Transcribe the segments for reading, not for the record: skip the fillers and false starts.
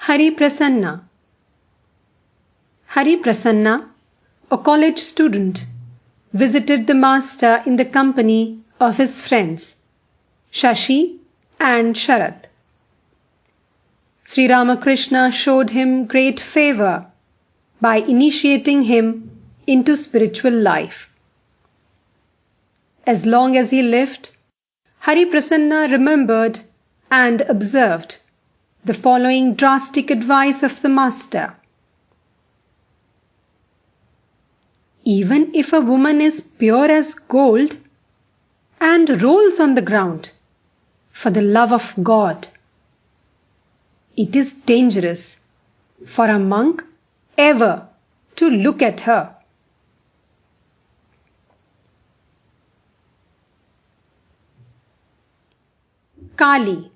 Hariprasanna. Hariprasanna, a college student, visited the master in the company of his friends, Shashi and Sharad. Sri Ramakrishna showed him great favor by initiating him into spiritual life. As long as he lived, Hariprasanna remembered and observed the following drastic advice of the master. Even if a woman is pure as gold and rolls on the ground for the love of God, it is dangerous for a monk ever to look at her. Kali.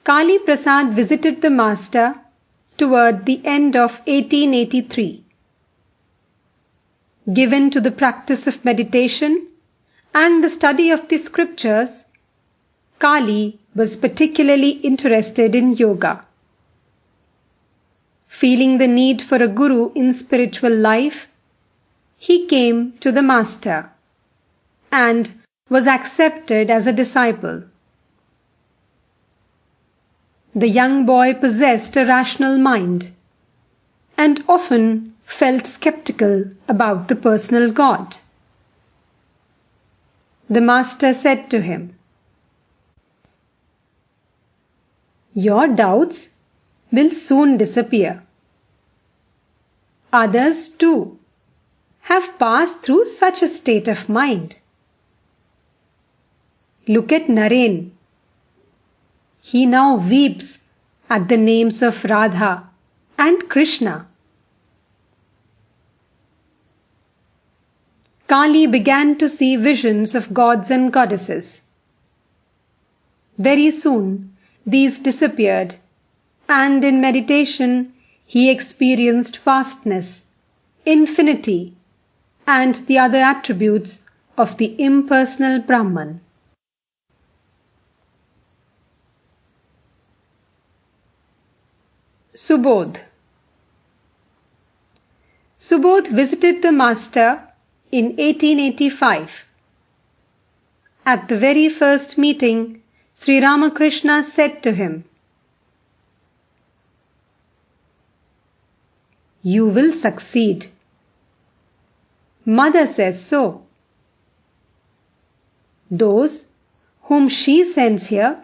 Kali Prasad visited the master toward the end of 1883. Given to the practice of meditation and the study of the scriptures, Kali was particularly interested in yoga. Feeling the need for a guru in spiritual life, he came to the master and was accepted as a disciple. The young boy possessed a rational mind and often felt skeptical about the personal God. The master said to him, "Your doubts will soon disappear. Others too have passed through such a state of mind. Look at Naren. He now weeps at the names of Radha and Krishna." Kali began to see visions of gods and goddesses. Very soon these disappeared, and in meditation he experienced vastness, infinity, and the other attributes of the impersonal Brahman. Subodh. Subodh visited the master in 1885. At the very first meeting, Sri Ramakrishna said to him, "You will succeed. Mother says so. Those whom she sends here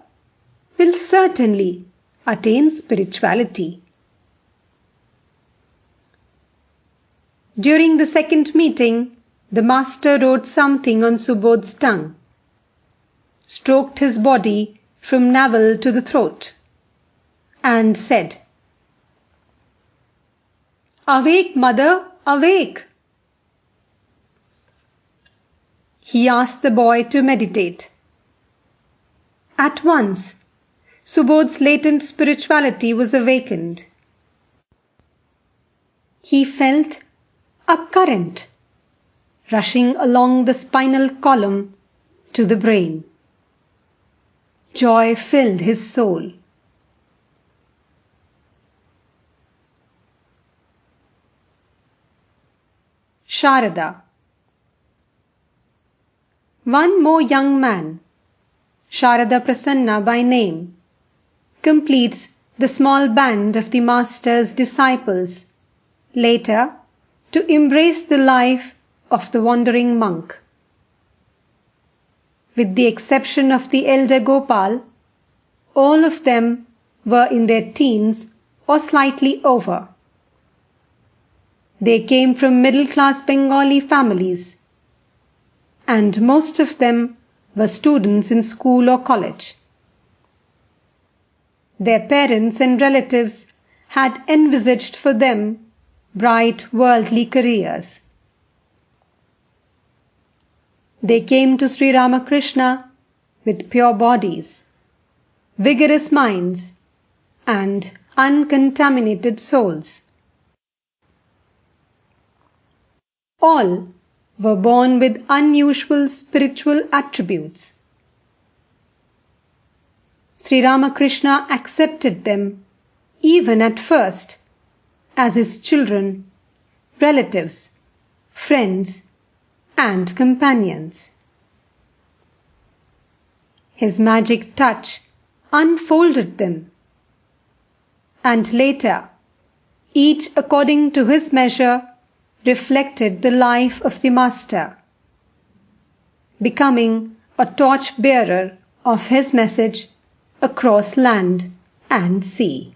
will certainly attain spirituality." During the second meeting, the master wrote something on Subodh's tongue, stroked his body from navel to the throat, and said, "Awake, mother, awake!" He asked the boy to meditate. At once, Subodh's latent spirituality was awakened. He felt a current rushing along the spinal column to the brain. Joy filled his soul. Sarada. One more young man, Sarada Prasanna by name, completes the small band of the master's disciples, later to embrace the life of the wandering monk. With the exception of the elder Gopal, all of them were in their teens or slightly over. They came from middle-class Bengali families, and most of them were students in school or college. Their parents and relatives had envisaged for them bright worldly careers. They came to Sri Ramakrishna with pure bodies, vigorous minds, and uncontaminated souls. All were born with unusual spiritual attributes. Sri Ramakrishna accepted them, even at first, as his children, relatives, friends, and companions. His magic touch unfolded them, and later, each according to his measure, reflected the life of the Master, becoming a torch-bearer of his message across land and sea.